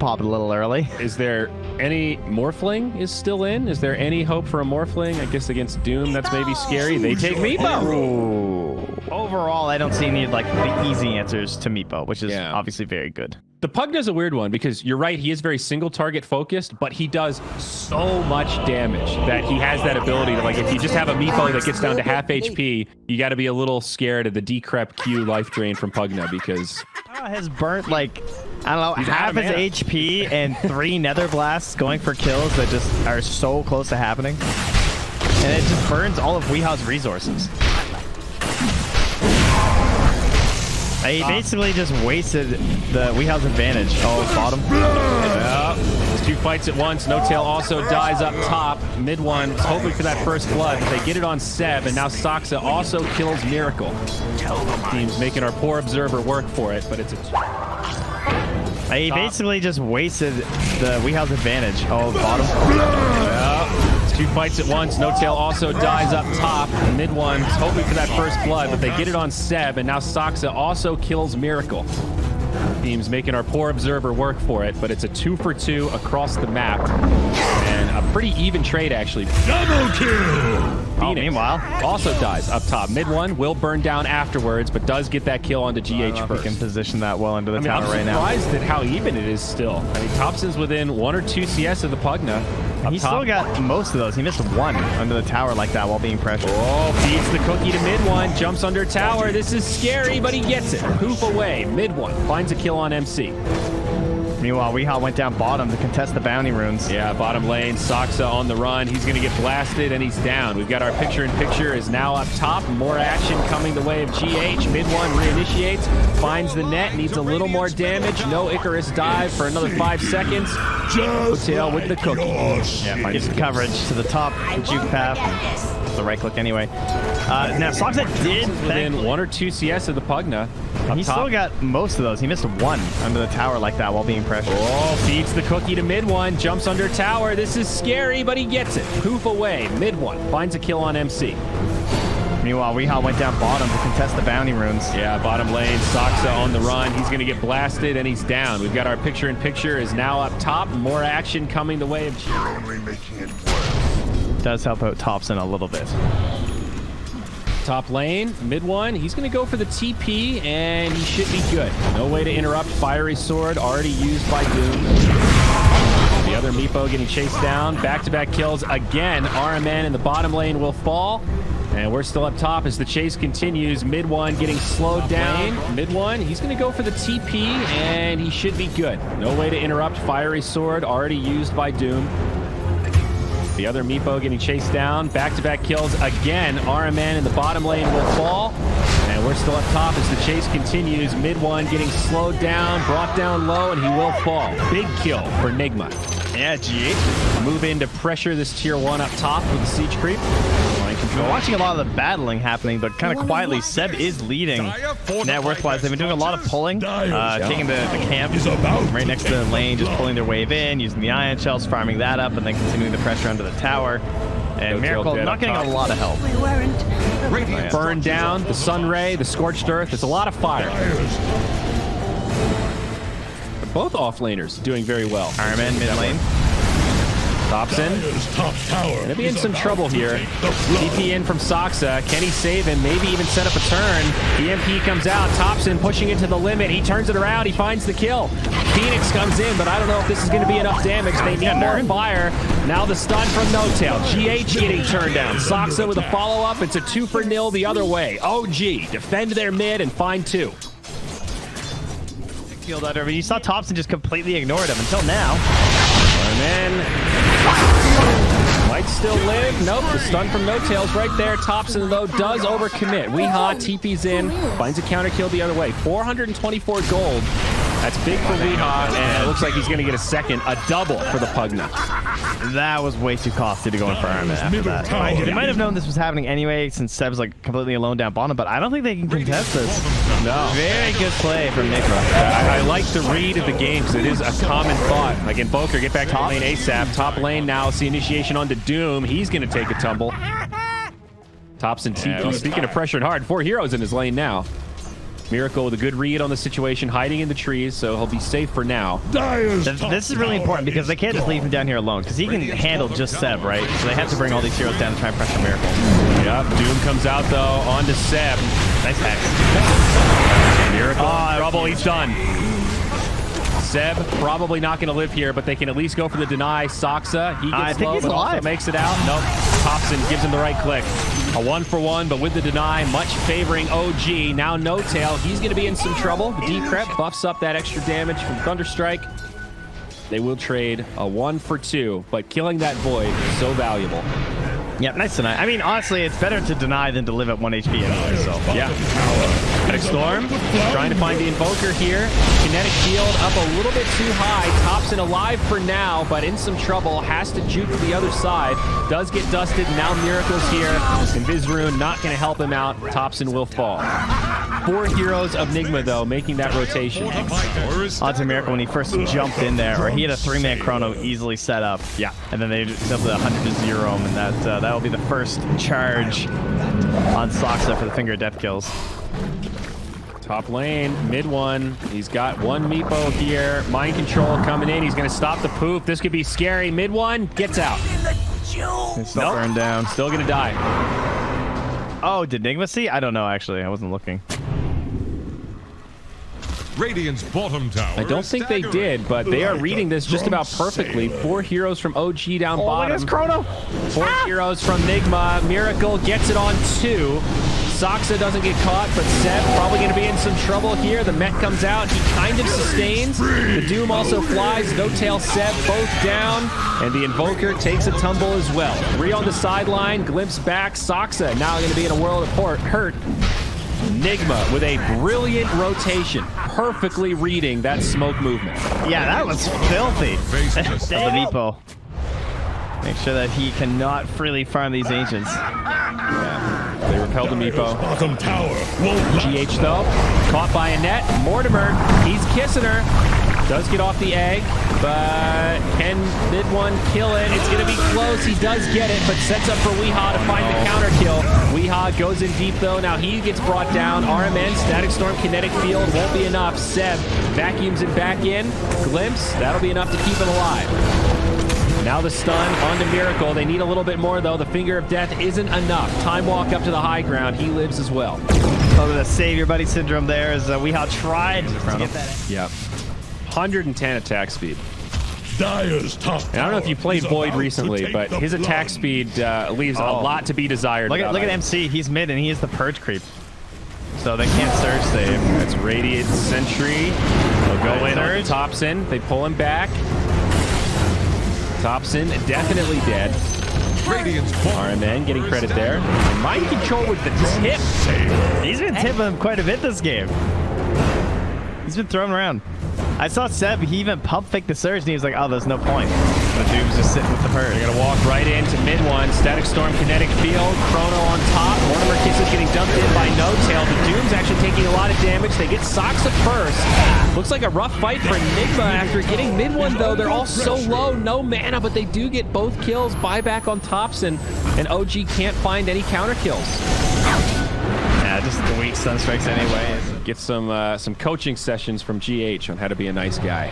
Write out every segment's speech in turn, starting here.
pop it a little early. Is there any Morphling is still in? Is there any hope for a Morphling? I guess against Doom, that's maybe scary. They take Meepo. Overall, I don't see any like the easy answers to Meepo, which is obviously very good. The Pugna's a weird one because you're right, he is very single target focused, but he does so much damage that he has that ability to, like, if you just have a Meepo that gets down to half HP, you got to be a little scared of the decrep Q life drain from Pugna because has burnt like, I don't know, he's half his HP and 3 Nether Blasts going for kills that just are so close to happening. And it just burns all of Weeha's resources. He basically just wasted the Weeha's advantage. Oh, bottom. Yeah. There's 2 fights at once. No Tail also dies up top. Mid one is hoping for that first blood. They get it on Seb, and now Soxa also kills Miracle. Team's making our poor observer work for it, but it's a... He basically just wasted the Weeha's advantage. Oh, bottom. Yeah. 2 fights at once. No Tail also dies up top. Mid one is hoping for that first blood, but they get it on Seb, and now Soxa also kills Miracle. Team's making our poor observer work for it, but it's a 2 for 2 across the map. And a pretty even trade, actually. Double kill! Phoenix meanwhile, also dies up top. Mid one will burn down afterwards, but does get that kill onto GH first. He can position that well into the tower right now. I'm surprised at how even it is still. I mean, Thompson's within 1 or 2 CS of the Pugna. He still got most of those. He missed 1 under the tower like that while being pressured. Oh, feeds the cookie to mid one, jumps under tower. This is scary, but he gets it. Poof away. Mid one finds a kill on MC. Meanwhile, Weeha went down bottom to contest the bounty runes. Yeah, bottom lane. Soxa on the run. He's going to get blasted, and he's down. We've got our picture-in-picture is now up top. More action coming the way of GH. Mid one reinitiates, finds the net, needs a little more damage. No Icarus dive for another 5 seconds. Hotel with the cookie. Yeah, finds coverage to the top. Juke path. The right click anyway. Now, Soxa did within 1 or 2 CS of the Pugna. He still got most of those. He missed 1 under the tower like that while being pressured. Oh, feeds the cookie to mid one, jumps under tower. This is scary, but he gets it. Poof away. Mid one finds a kill on MC. Meanwhile, Weeha went down bottom to contest the bounty runes. Yeah, bottom lane. Soxa on the run. He's going to get blasted, and he's down. We've got our picture-in-picture is now up top. More action coming the way of... You're only making it worse. Does help out Thompson a little bit. Top lane, mid one. He's going to go for the TP, and he should be good. No way to interrupt. Fiery Sword already used by Doom. The other Meepo getting chased down. Back-to-back kills again. RMN in the bottom lane will fall. And we're still up top as the chase continues. Mid one getting slowed down. Mid one, he's going to go for the TP, and he should be good. No way to interrupt. Fiery Sword already used by Doom. The other Meepo getting chased down. Back-to-back kills again. RMN in the bottom lane will fall. And we're still up top as the chase continues. Mid one getting slowed down, brought down low, and he will fall. Big kill for Nigma. Yeah, GH. Move in to pressure this tier 1 up top with the siege creep. We're watching a lot of the battling happening, but kind of quietly, Seb is leading net worth-wise. They've been doing a lot of pulling, taking the camp right next to the lane, just pulling their wave in, using the ion shells, farming that up, and then continuing the pressure under the tower. And Miracle not getting a lot of help. Burn down, the sun ray, the scorched earth. It's a lot of fire. But both offlaners doing very well. RMN mid lane. Thompson gonna be in some trouble here. TP in from Soxa. Can he save him? Maybe even set up a turn. The MP comes out. Thompson pushing it to the limit. He turns it around. He finds the kill. Phoenix comes in, but I don't know if this is going to be enough damage. They need more fire. Now the stun from No Tail. GH getting turned down. Soxa with a follow-up. It's a 2 for 0 the other way. OG defend their mid and find 2. But you saw Thompson just completely ignored him until now. And then might still live. Nope, the stun from No Tail's right there. Thompson, though, does overcommit. Weeha TP's in, finds a counter kill the other way. 424 gold. That's big for Weeha, and it looks like he's going to get a second, a double for the Pugna. That was way too costly to go in for Armin after that. They might have known this was happening anyway, since Seb's like completely alone down bottom, but I don't think they can contest this. No. Very good play from Nigma. I like the read of the game, because it is a common thought. Like in Boker, get back top lane ASAP. Top lane now, see initiation onto Doom. He's going to take a tumble. Thompson TP, speaking of pressured hard, 4 heroes in his lane now. Miracle with a good read on the situation, hiding in the trees, so he'll be safe for now. This is really important because they can't just leave him down here alone because he can handle just Seb, right? So they have to bring all these heroes down to try and pressure Miracle. Yep, Doom comes out though, onto Seb. Nice hex. Miracle in trouble, he's done. Seb probably not going to live here, but they can at least go for the deny. Soxa, he gets low, but also makes it out. Nope, Thompson gives him the right click. A 1-for-1, but with the deny, much favoring OG. Now No Tail, he's going to be in some trouble. The decrep buffs up that extra damage from Thunderstrike. They will trade a 1-for-2, but killing that Void is so valuable. Yeah, nice deny. I mean, honestly, it's better to deny than to live at 1 HP anyway, so. Yeah. Kinetic Storm, trying to find the Invoker here. Kinetic Shield up a little bit too high. Thompson alive for now, but in some trouble. Has to juke to the other side. Does get dusted. Now Miracle's here. And Vizrune not going to help him out. Thompson will fall. 4 heroes of Nigma, though, making that rotation. Onto Miracle when he first jumped in there, or he had a 3-man chrono easily set up. Yeah. And then they just built a 100-0 him, and that will be the first charge on Soxa for the finger of death kills. Top lane, mid one. He's got 1 Meepo here. Mind control coming in. He's going to stop the poof. This could be scary. Mid one gets out. It's still burned down. Still going to die. Oh, did Nigma see? I don't know, actually. I wasn't looking. Radiant's bottom tower. I don't think they did, but they are reading this just about perfectly. 4 heroes from OG down bottom. Look at Chrono. 4 heroes from Nigma. Miracle gets it on 2. Soxa doesn't get caught, but Seb probably going to be in some trouble here. The mech comes out. He kind of sustains. The Doom also flies. No Tail, Seb both down. And the Invoker takes a tumble as well. 3 on the sideline. Glimpse back. Soxa now going to be in a world of hurt. Nigma with a brilliant rotation, perfectly reading that smoke movement. Yeah, that was filthy. Of the Meepo. Make sure that he cannot freely farm these ancients. Yeah. They repelled the Meepo. Bottom tower. GH though, caught by a net. Mortimer, he's kissing her. Does get off the egg, but can mid one kill it? It's going to be close. He does get it, but sets up for Weehaw to find the counter kill. Weehaw goes in deep though. Now he gets brought down. RMN, Static Storm, Kinetic Field won't be enough. Seb vacuums it back in. Glimpse, that'll be enough to keep him alive. Now the stun onto Miracle. They need a little bit more though. The Finger of Death isn't enough. Time walk up to the high ground. He lives as well. Oh, the save your buddy syndrome there as Weehaw tried to get that. Yep. 110 attack speed. Dyer's top and I don't know if you played Void recently, but his attack speed leaves a lot to be to be Look at MC. He's mid and he is the purge creep. So they can't surge save. That's Radiant Sentry. They'll go in on Thompson. They pull him back. Thompson definitely dead. RMN getting credit there. Mind control with the tip. He's been tipping him quite a bit this game. He's been thrown around. I saw Seb, he even pump faked the surge and he was like, oh, there's no point. But Doom's just sitting with the purge. They're going to walk right into mid one. Static Storm, Kinetic Field, Chrono on top. Mortimer Kiss is getting dumped in by No Tail. The Doom's actually taking a lot of damage. They get Soxa first. Looks like a rough fight for Nigma after getting mid one, though. They're all so low, no mana, but they do get both kills. Buyback on Thompson, and OG can't find any counter kills. Yeah, just the weak stun strikes anyway. Get some coaching sessions from GH on how to be a nice guy.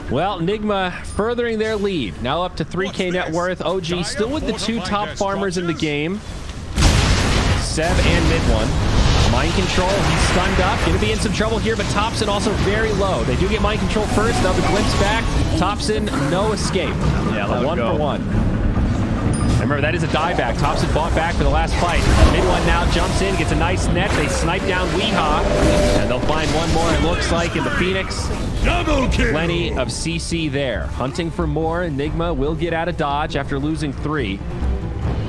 Well, Nigma furthering their lead. Now up to 3K net worth. OG still with the 2 top farmers in the game. Seb and mid one. Mind control, he's stunned up. Gonna be in some trouble here, but Thompson also very low. They do get mind control first. Now the glimpse back. Thompson, no escape. Yeah, a 1-for-1. Remember, that is a dieback. Thompson fought back for the last fight. Mid one now jumps in, gets a nice net. They snipe down Weehaw, and they'll find one more, it looks like, in the Phoenix. Double kill. Plenty of CC there. Hunting for more. Enigma will get out of dodge after losing 3.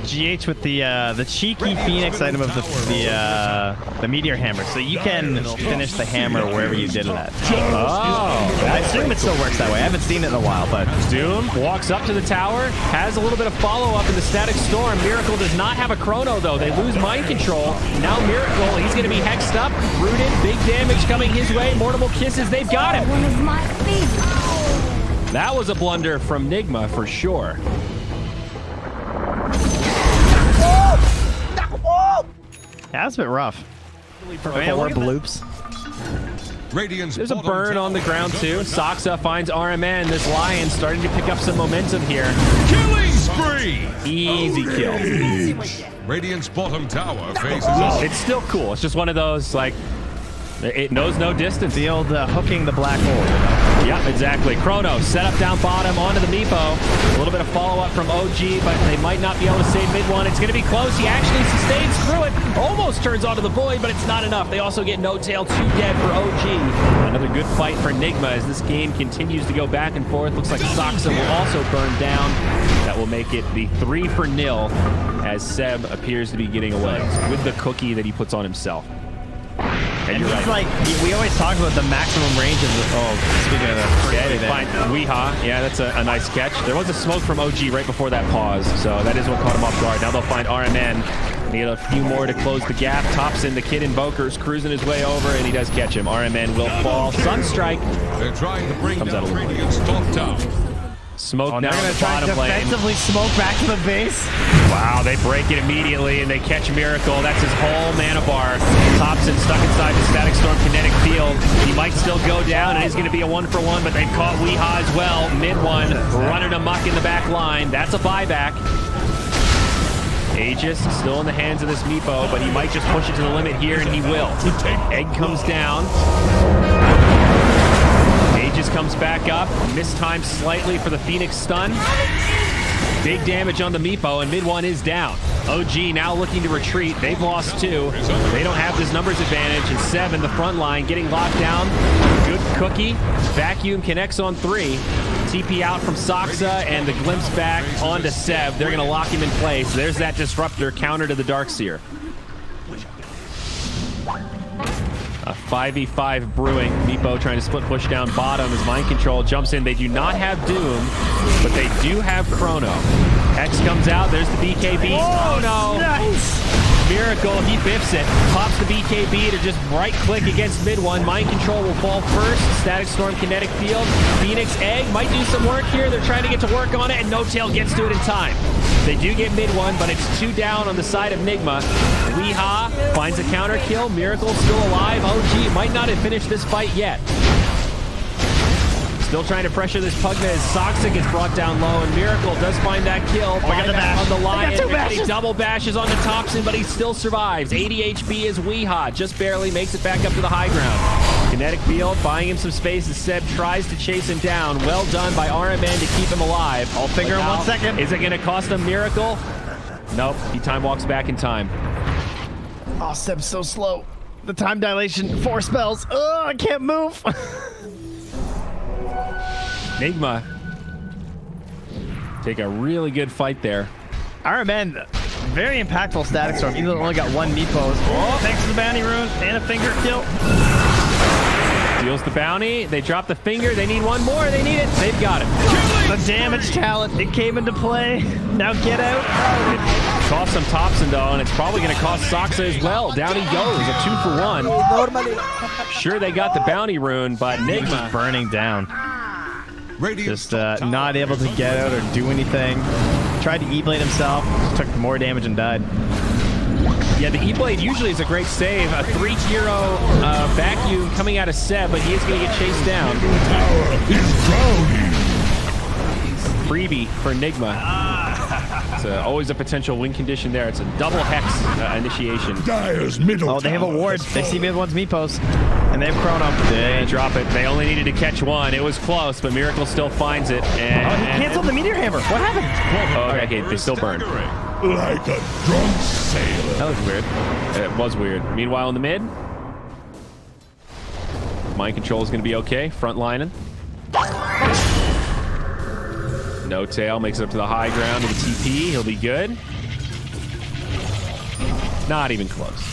GH with the cheeky Phoenix item of the Meteor Hammer, so you can finish the hammer wherever you did it at. Oh, I assume it still works that way. I haven't seen it in a while, but Doom walks up to the tower, has a little bit of follow-up in the Static Storm. Miracle does not have a chrono, though. They lose mind control. Now Miracle, he's going to be hexed up, rooted, big damage coming his way. Mortimer Kisses, they've got him. One of my favorites. That was a blunder from Nigma for sure. That's a bit rough. Or bloops. Radiant's There's a bottom burn tower on the ground is too. under attack. Saksa finds RMN. This Lion starting to pick up some momentum here. Killing spree! Easy kill. Radiant's bottom tower faces us. It's still cool. It's just one of those, like, it knows no distance. The old hooking the black hole. Yeah, exactly. Chrono set up down bottom onto the Meepo. A little bit of follow-up from OG, but they might not be able to save mid one. It's going to be close. He actually sustains through it. Almost turns onto the Void, but it's not enough. They also get No Tail, 2 dead for OG. Another good fight for Nigma as this game continues to go back and forth. Looks like Saksa will also burn down. That will make it the 3-0 as Seb appears to be getting away with the cookie that he puts on himself. And he's like, we always talk about the maximum range of the, speaking of the Yeah, they find Weeha. Yeah, that's a nice catch. There was a smoke from OG right before that pause, so that is what caught him off guard. Now they'll find RMN. Need a few more to close the gap. Thompson, the kid Invoker's cruising his way over, and he does catch him. RMN will fall. Sunstrike. They're trying to bring Comes out down a little Radiant's top tower. Smoke they're now going in to the try to bottom lane. defensively smoke back to the base. Wow, they break it immediately, and they catch Miracle. That's his whole mana bar. Thompson stuck inside the Static Storm kinetic field. He might still go down. It is going to be a 1-for-1, but they've caught Weeha as well. Mid one, running amok in the back line. That's a buyback. Aegis still in the hands of this Meepo, but he might just push it to the limit here, and he will. Egg comes down. Aegis comes back up, mistimed slightly for the Phoenix stun. Big damage on the Meepo, and mid one is down. OG now looking to retreat. They've lost 2. They don't have this numbers advantage, and Seb in the front line getting locked down. Good cookie. Vacuum connects on 3. TP out from Saksa, and the glimpse back onto Seb. They're going to lock him in place. There's that disruptor counter to the Darkseer. A 5v5 brewing. Meepo trying to split push down bottom as Mind Control jumps in. They do not have Doom, but they do have Chrono. X comes out. There's the BKB. Oh, no. Nice. Miracle, he biffs it. Pops the BKB to just right-click against mid one. Mind Control will fall first. Static Storm kinetic field. Phoenix Egg might do some work here. They're trying to get to work on it, and No Tail gets to it in time. They do get mid one, but it's 2 down on the side of Nigma. Weeha finds a counter kill. Miracle still alive. OG might not have finished this fight yet. Still trying to pressure this Pugna as Saksa gets brought down low, and Miracle does find that kill. got the bash. On the Lion. I got 2 bashes. He double bashes onto Thompson, but he still survives. 80 HP is Weeha. Just barely makes it back up to the high ground. Kinetic field, buying him some space as Seb tries to chase him down. Well done by RMN to keep him alive. I'll figure in 1 second. Is it going to cost him Miracle? Nope. He time walks back in time. Oh, Seb's so slow. The time dilation, 4 spells. Oh, I can't move. Nigma take a really good fight there. RMN, very impactful Static Storm, even though it only got 1 Meepos. Oh, thanks to the bounty rune and a finger kill. Deals the bounty. They drop the finger. They need 1 more. They need it. They've got it. The damage talent, it came into play. Now get out. It cost some Thompson, though, and it's probably going to cost Saksa as well. Down he goes, a 2-for-1. Sure, they got the bounty rune, but Nigma Burning down. Radiant's Just top tower not able to get out or do anything. Tried to E-Blade himself, took more damage and died. Yeah, the E-Blade usually is a great save. A 3-hero vacuum coming out of Seb, but he is going to get chased down. Freebie for Nigma. It's always a potential win condition there. It's a double hex initiation. Dire's middle Oh, they have a ward. They see mid one's Meepos, and they have Chrono. They drop it. They only needed to catch 1. It was close, but Miracle still finds it. And, Oh, he canceled the Meteor Hammer. What happened? Oh, okay, they still burn. Like a drunk sailor. That was weird. It was weird. Meanwhile, in the mid, Mind Control is going to be okay. Front lining. No Tail makes it up to the high ground with the TP. He'll be good. Not even close.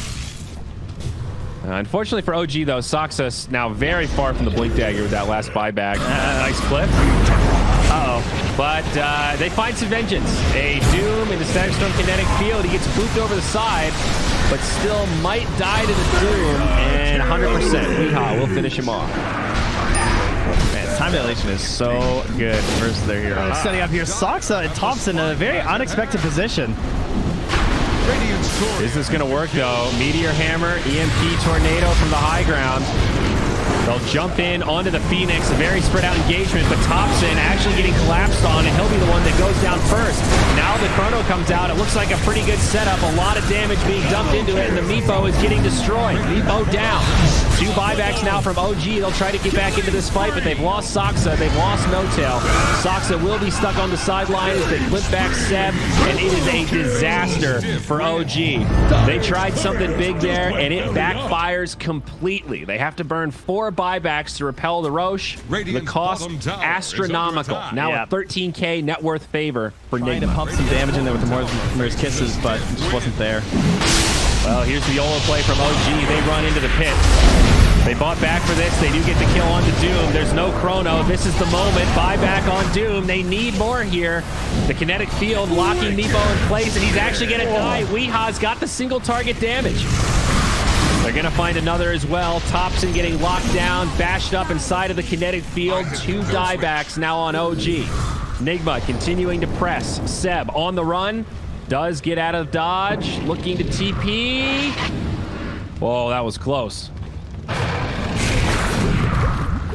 Unfortunately for OG, though, Saksa's now very far from the Blink Dagger with that last buyback. Nice clip. Uh-oh. But they find some vengeance. A Doom in the Static Storm kinetic field. He gets booped over the side, but still might die to the Doom. And 100%. Weeha will finish him off. Man, time dilation is so good versus their hero. Setting up here, Saksa and Thompson in a very unexpected position. Is this going to work, though? Meteor Hammer, EMP Tornado from the high ground. They'll jump in onto the Phoenix, a very spread out engagement, but Thompson actually getting collapsed on, and he'll be the one that goes down first. Now the Chrono comes out. It looks like a pretty good setup. A lot of damage being dumped into it, and the Meepo is getting destroyed. Meepo down. 2 buybacks now from OG. They'll try to get back into this fight, but they've lost Soxa. They've lost No-Tail. Soxa will be stuck on the sideline as they clip back Seb, and it is a disaster for OG. They tried something big there, and it backfires completely. They have to burn 4 buybacks to repel the Roche. The cost astronomical. Now a 13K net worth favor for Nigma. Trying to pump some damage in there with the Mortar's Kisses, but it just wasn't there. Well, here's the YOLO play from OG. They run into the pit. They bought back for this. They do get the kill onto Doom. There's no Chrono. This is the moment. Buyback on Doom. They need more here. The kinetic field locking Meepo in place, and he's actually going to die. Weeha's got the single target damage. They're going to find another as well. Thompson getting locked down, bashed up inside of the kinetic field. 2 diebacks now on OG. Nigma continuing to press. Seb on the run. Does get out of dodge. Looking to TP. Whoa, that was close.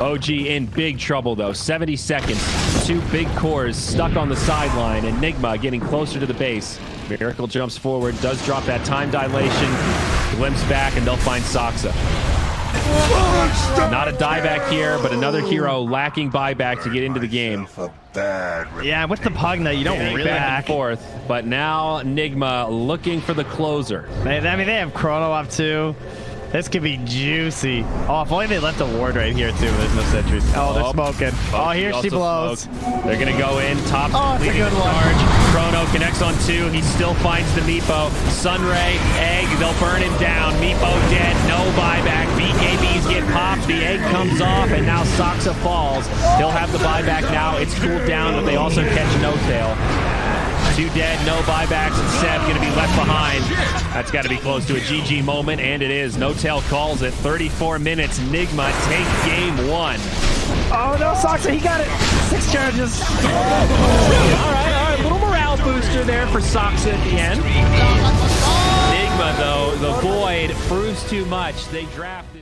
OG in big trouble, though. 70 seconds. 2 big cores stuck on the sideline, and Nigma getting closer to the base. Miracle jumps forward, does drop that time dilation, glimpse back, and they'll find Soxa. Not a dieback here, but another hero lacking buyback to get into the game. Yeah, with the Pugna, you don't really back and forth, but now Nigma looking for the closer. I mean, they have Chrono up too. This could be juicy. Oh, if only they left a ward right here too. There's no sentries. Oh, they're smoking. Oh, here she blows. They're gonna go in. Top it's a good one. charge. Chrono connects on 2. He still finds the Meepo. Sunray, Egg, they'll burn him down. Meepo dead, no buyback. BKBs get popped. The Egg comes off, and now Soxa falls. He'll have the buyback now. It's cooled down, but they also catch No-Tail. 2 dead, no buybacks, and Seb going to be left behind. That's got to be close to a GG moment, and it is. No-Tail calls it. 34 minutes. Nigma take game 1. Oh, no, Soxa, he got it. 6 charges. All right. A little morale booster there for Soxa at the end. Nigma, though, the Void proves too much. They draft this.